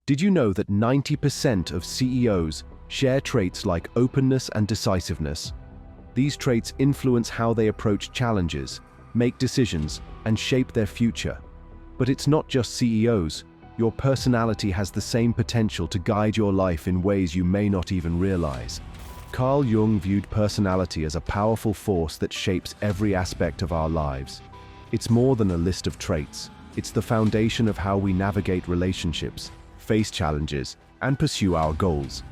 Did you know that 90% of CEOs share traits like openness and decisiveness? These traits influence how they approach challenges, make decisions, and shape their future. But it's not just CEOs. Your personality has the same potential to guide your life in ways you may not even realize. Carl Jung viewed personality as a powerful force that shapes every aspect of our lives. It's more than a list of traits. It's the foundation of how we navigate relationships, face challenges, and pursue our goals.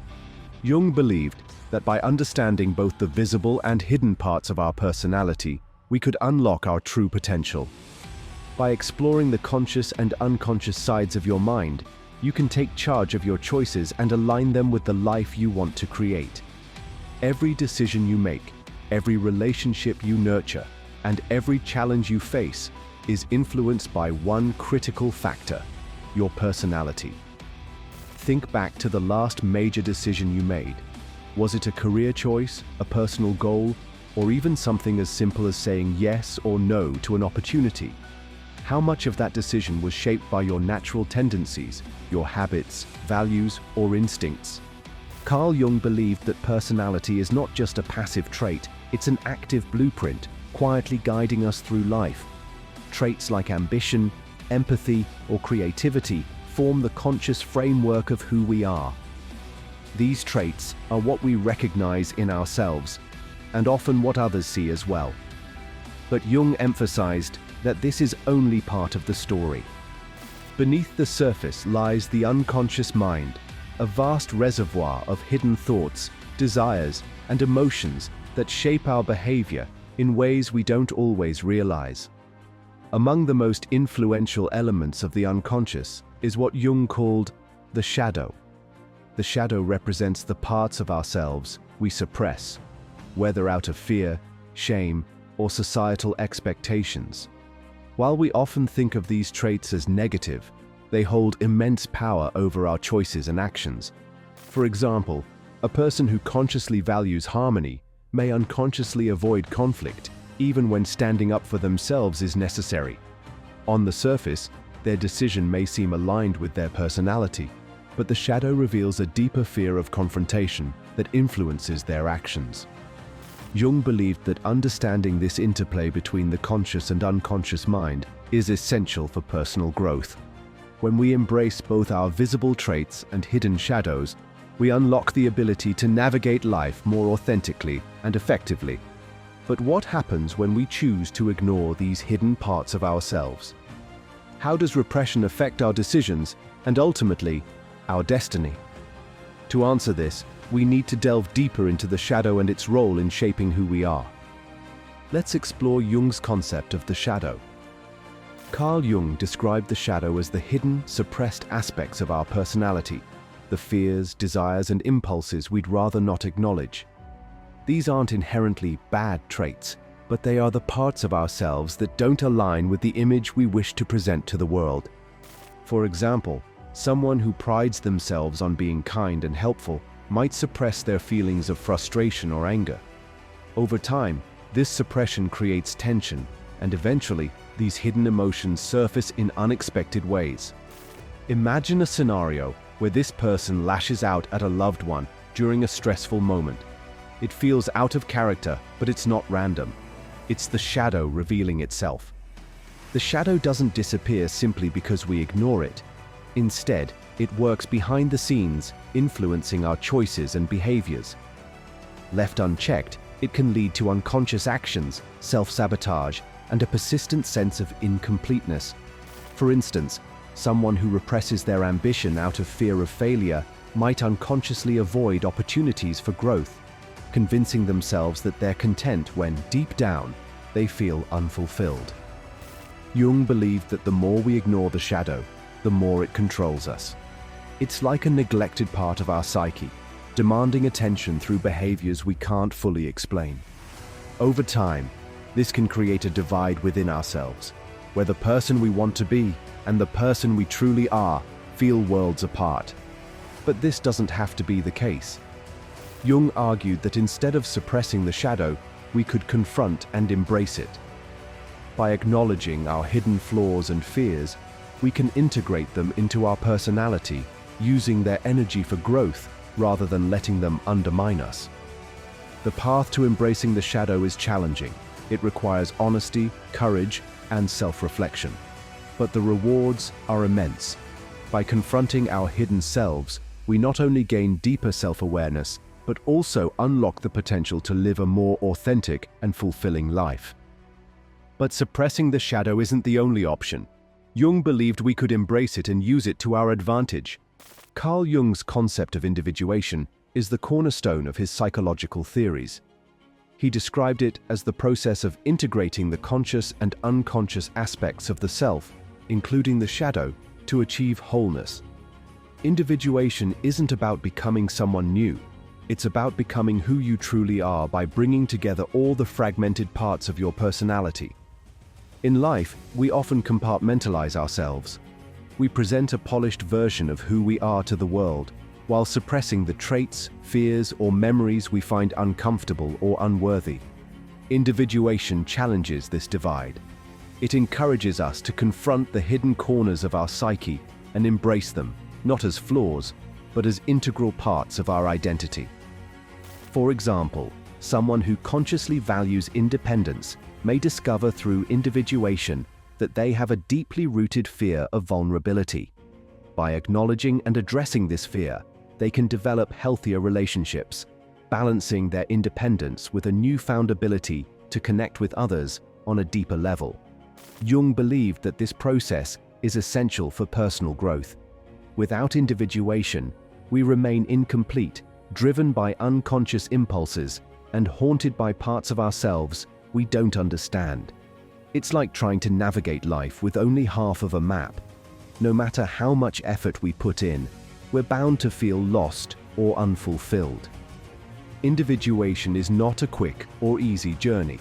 Jung believed that by understanding both the visible and hidden parts of our personality, we could unlock our true potential. By exploring the conscious and unconscious sides of your mind, you can take charge of your choices and align them with the life you want to create. Every decision you make, every relationship you nurture, and every challenge you face is influenced by one critical factor: your personality. Think back to the last major decision you made. Was it a career choice, a personal goal, or even something as simple as saying yes or no to an opportunity? How much of that decision was shaped by your natural tendencies, your habits, values, or instincts? Carl Jung believed that personality is not just a passive trait, it's an active blueprint, quietly guiding us through life. Traits like ambition, empathy, or creativity form the conscious framework of who we are. These traits are what we recognize in ourselves, and often what others see as well. But Jung emphasized that this is only part of the story. Beneath the surface lies the unconscious mind, a vast reservoir of hidden thoughts, desires, and emotions that shape our behavior in ways we don't always realize. Among the most influential elements of the unconscious is what Jung called the shadow. The shadow represents the parts of ourselves we suppress, whether out of fear, shame, or societal expectations. While we often think of these traits as negative, they hold immense power over our choices and actions. For example, a person who consciously values harmony may unconsciously avoid conflict, even when standing up for themselves is necessary. On the surface, their decision may seem aligned with their personality, but the shadow reveals a deeper fear of confrontation that influences their actions. Jung believed that understanding this interplay between the conscious and unconscious mind is essential for personal growth. When we embrace both our visible traits and hidden shadows, we unlock the ability to navigate life more authentically and effectively. But what happens when we choose to ignore these hidden parts of ourselves? How does repression affect our decisions and ultimately, our destiny? To answer this, we need to delve deeper into the shadow and its role in shaping who we are. Let's explore Jung's concept of the shadow. Carl Jung described the shadow as the hidden, suppressed aspects of our personality, the fears, desires, and impulses we'd rather not acknowledge. These aren't inherently bad traits, but they are the parts of ourselves that don't align with the image we wish to present to the world. For example, someone who prides themselves on being kind and helpful might suppress their feelings of frustration or anger. Over time, this suppression creates tension, and eventually, these hidden emotions surface in unexpected ways. Imagine a scenario where this person lashes out at a loved one during a stressful moment. It feels out of character, but it's not random. It's the shadow revealing itself. The shadow doesn't disappear simply because we ignore it. Instead, it works behind the scenes, influencing our choices and behaviors. Left unchecked, it can lead to unconscious actions, self-sabotage, and a persistent sense of incompleteness. For instance, someone who represses their ambition out of fear of failure might unconsciously avoid opportunities for growth, convincing themselves that they're content when, deep down, they feel unfulfilled. Jung believed that the more we ignore the shadow, the more it controls us. It's like a neglected part of our psyche, demanding attention through behaviors we can't fully explain. Over time, this can create a divide within ourselves, where the person we want to be and the person we truly are feel worlds apart. But this doesn't have to be the case. Jung argued that instead of suppressing the shadow, we could confront and embrace it. By acknowledging our hidden flaws and fears, we can integrate them into our personality, using their energy for growth rather than letting them undermine us. The path to embracing the shadow is challenging. It requires honesty, courage, and self-reflection. But the rewards are immense. By confronting our hidden selves, we not only gain deeper self-awareness, but also unlock the potential to live a more authentic and fulfilling life. But suppressing the shadow isn't the only option. Jung believed we could embrace it and use it to our advantage. Carl Jung's concept of individuation is the cornerstone of his psychological theories. He described it as the process of integrating the conscious and unconscious aspects of the self, including the shadow, to achieve wholeness. Individuation isn't about becoming someone new. It's about becoming who you truly are by bringing together all the fragmented parts of your personality. In life, we often compartmentalize ourselves. We present a polished version of who we are to the world, while suppressing the traits, fears, or memories we find uncomfortable or unworthy. Individuation challenges this divide. It encourages us to confront the hidden corners of our psyche and embrace them, not as flaws, but as integral parts of our identity. For example, someone who consciously values independence may discover through individuation that they have a deeply rooted fear of vulnerability. By acknowledging and addressing this fear, they can develop healthier relationships, balancing their independence with a newfound ability to connect with others on a deeper level. Jung believed that this process is essential for personal growth. Without individuation, we remain incomplete, driven by unconscious impulses, and haunted by parts of ourselves we don't understand. It's like trying to navigate life with only half of a map. No matter how much effort we put in, we're bound to feel lost or unfulfilled. Individuation is not a quick or easy journey.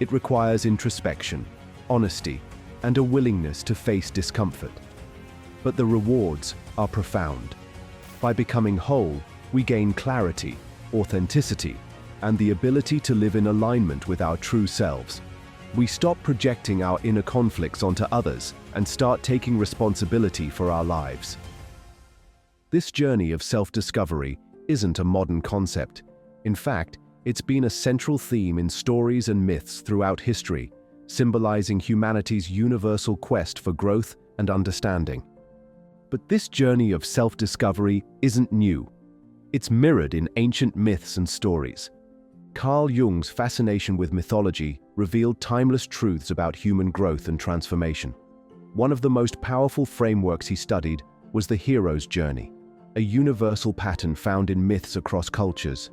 It requires introspection, honesty, and a willingness to face discomfort. But the rewards are profound. By becoming whole, we gain clarity, authenticity, and the ability to live in alignment with our true selves. We stop projecting our inner conflicts onto others and start taking responsibility for our lives. This journey of self-discovery isn't a modern concept. In fact, it's been a central theme in stories and myths throughout history, symbolizing humanity's universal quest for growth and understanding. But this journey of self-discovery isn't new. It's mirrored in ancient myths and stories. Carl Jung's fascination with mythology revealed timeless truths about human growth and transformation. One of the most powerful frameworks he studied was the hero's journey, a universal pattern found in myths across cultures.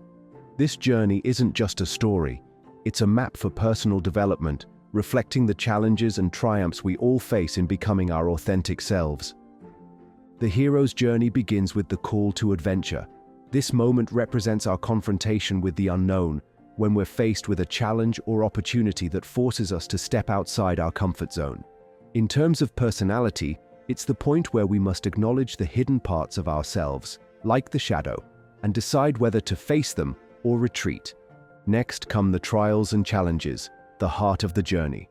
This journey isn't just a story, it's a map for personal development, reflecting the challenges and triumphs we all face in becoming our authentic selves. The hero's journey begins with the call to adventure. This moment represents our confrontation with the unknown, when we're faced with a challenge or opportunity that forces us to step outside our comfort zone. In terms of personality, it's the point where we must acknowledge the hidden parts of ourselves, like the shadow, and decide whether to face them or retreat. Next come the trials and challenges, the heart of the journey.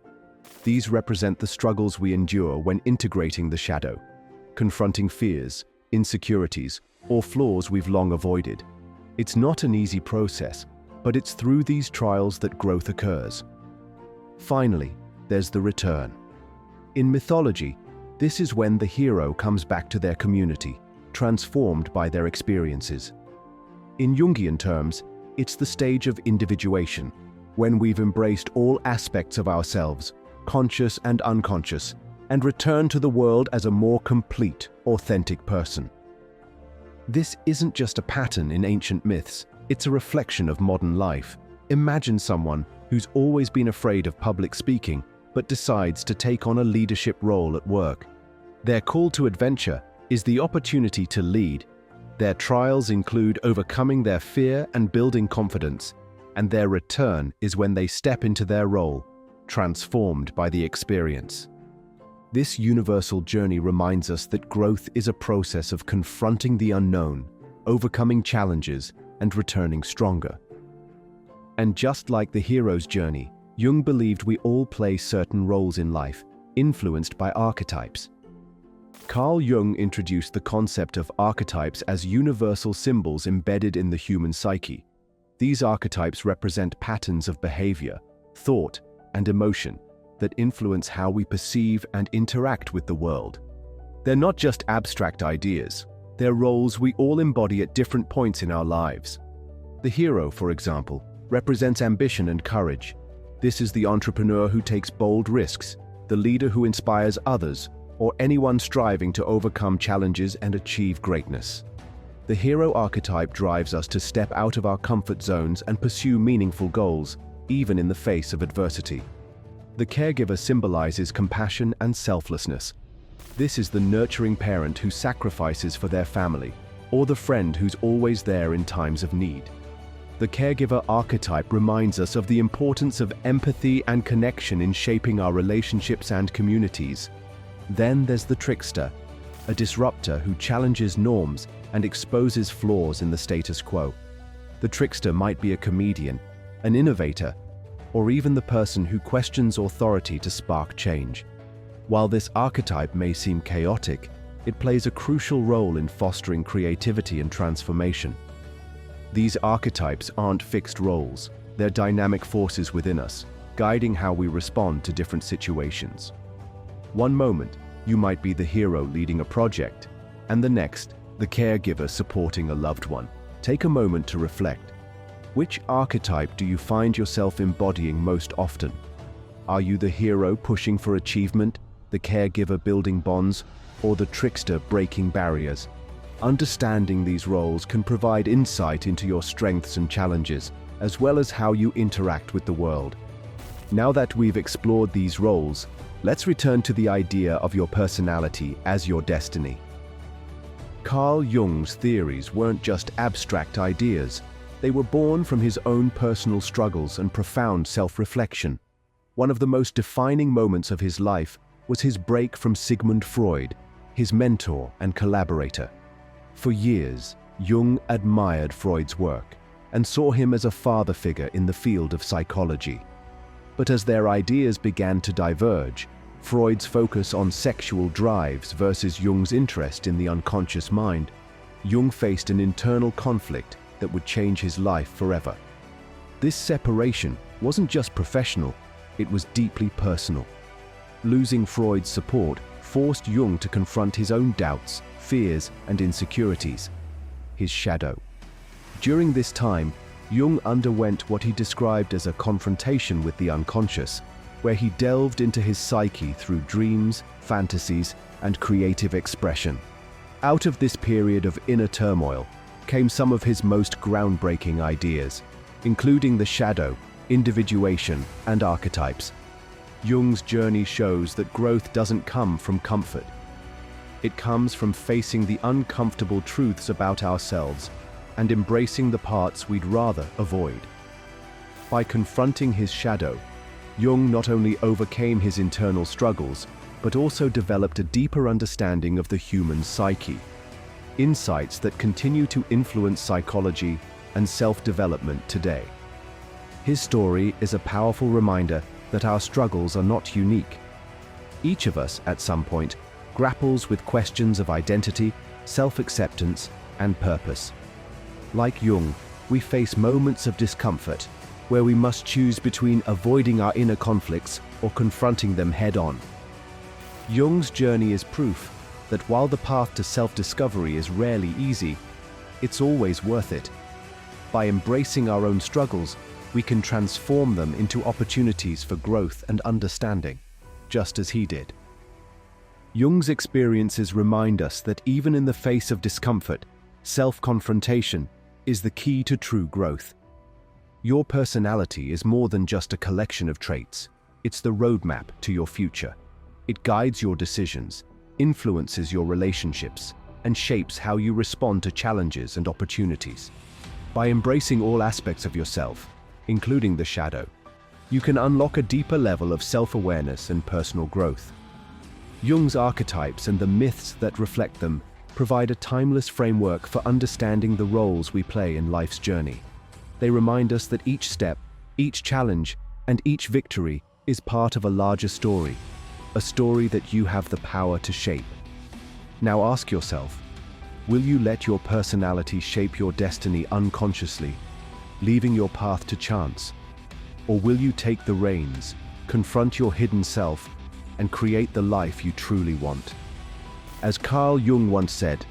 These represent the struggles we endure when integrating the shadow, confronting fears, insecurities, or flaws we've long avoided. It's not an easy process, but it's through these trials that growth occurs. Finally, there's the return. In mythology, this is when the hero comes back to their community, transformed by their experiences. In Jungian terms, it's the stage of individuation, when we've embraced all aspects of ourselves, conscious and unconscious, and return to the world as a more complete, authentic person. This isn't just a pattern in ancient myths, it's a reflection of modern life. Imagine someone who's always been afraid of public speaking, but decides to take on a leadership role at work. Their call to adventure is the opportunity to lead. Their trials include overcoming their fear and building confidence, and their return is when they step into their role, transformed by the experience. This universal journey reminds us that growth is a process of confronting the unknown, overcoming challenges, and returning stronger. And just like the hero's journey, Jung believed we all play certain roles in life, influenced by archetypes. Carl Jung introduced the concept of archetypes as universal symbols embedded in the human psyche. These archetypes represent patterns of behavior, thought, and emotion that influence how we perceive and interact with the world. They're not just abstract ideas, they're roles we all embody at different points in our lives. The hero, for example, represents ambition and courage. This is the entrepreneur who takes bold risks, the leader who inspires others, or anyone striving to overcome challenges and achieve greatness. The hero archetype drives us to step out of our comfort zones and pursue meaningful goals, even in the face of adversity. The caregiver symbolizes compassion and selflessness. This is the nurturing parent who sacrifices for their family, or the friend who's always there in times of need. The caregiver archetype reminds us of the importance of empathy and connection in shaping our relationships and communities. Then there's the trickster, a disruptor who challenges norms and exposes flaws in the status quo. The trickster might be a comedian, an innovator, or even the person who questions authority to spark change. While this archetype may seem chaotic, it plays a crucial role in fostering creativity and transformation. These archetypes aren't fixed roles, they're dynamic forces within us, guiding how we respond to different situations. One moment, you might be the hero leading a project, and the next, the caregiver supporting a loved one. Take a moment to reflect. Which archetype do you find yourself embodying most often? Are you the hero pushing for achievement, the caregiver building bonds, or the trickster breaking barriers? Understanding these roles can provide insight into your strengths and challenges, as well as how you interact with the world. Now that we've explored these roles, let's return to the idea of your personality as your destiny. Carl Jung's theories weren't just abstract ideas. They were born from his own personal struggles and profound self-reflection. One of the most defining moments of his life was his break from Sigmund Freud, his mentor and collaborator. For years, Jung admired Freud's work and saw him as a father figure in the field of psychology. But as their ideas began to diverge, Freud's focus on sexual drives versus Jung's interest in the unconscious mind, Jung faced an internal conflict that would change his life forever. This separation wasn't just professional, it was deeply personal. Losing Freud's support forced Jung to confront his own doubts, fears, and insecurities, his shadow. During this time, Jung underwent what he described as a confrontation with the unconscious, where he delved into his psyche through dreams, fantasies, and creative expression. Out of this period of inner turmoil came some of his most groundbreaking ideas, including the shadow, individuation, and archetypes. Jung's journey shows that growth doesn't come from comfort. It comes from facing the uncomfortable truths about ourselves and embracing the parts we'd rather avoid. By confronting his shadow, Jung not only overcame his internal struggles, but also developed a deeper understanding of the human psyche, insights that continue to influence psychology and self-development today. His story is a powerful reminder that our struggles are not unique. Each of us, at some point, grapples with questions of identity, self-acceptance, and purpose. Like Jung, we face moments of discomfort, where we must choose between avoiding our inner conflicts or confronting them head-on. Jung's journey is proof that while the path to self-discovery is rarely easy, it's always worth it. By embracing our own struggles, we can transform them into opportunities for growth and understanding, just as he did. Jung's experiences remind us that even in the face of discomfort, self-confrontation is the key to true growth. Your personality is more than just a collection of traits. It's the roadmap to your future. It guides your decisions, influences your relationships, and shapes how you respond to challenges and opportunities. By embracing all aspects of yourself, including the shadow, you can unlock a deeper level of self-awareness and personal growth. Jung's archetypes and the myths that reflect them provide a timeless framework for understanding the roles we play in life's journey. They remind us that each step, each challenge, and each victory is part of a larger story, a story that you have the power to shape. Now ask yourself, will you let your personality shape your destiny unconsciously, leaving your path to chance? Or will you take the reins, confront your hidden self, and create the life you truly want? As Carl Jung once said,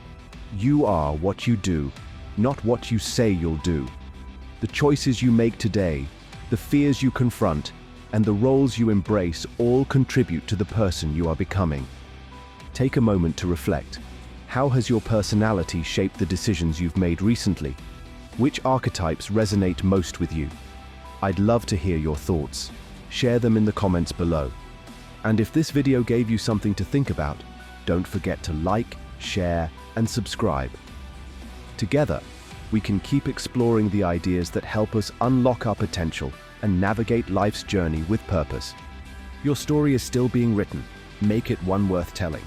"You are what you do, not what you say you'll do." The choices you make today, the fears you confront, and the roles you embrace all contribute to the person you are becoming. Take a moment to reflect. How has your personality shaped the decisions you've made recently? Which archetypes resonate most with you? I'd love to hear your thoughts. Share them in the comments below. And if this video gave you something to think about, don't forget to like, share, and subscribe. Together, we can keep exploring the ideas that help us unlock our potential and navigate life's journey with purpose. Your story is still being written. Make it one worth telling.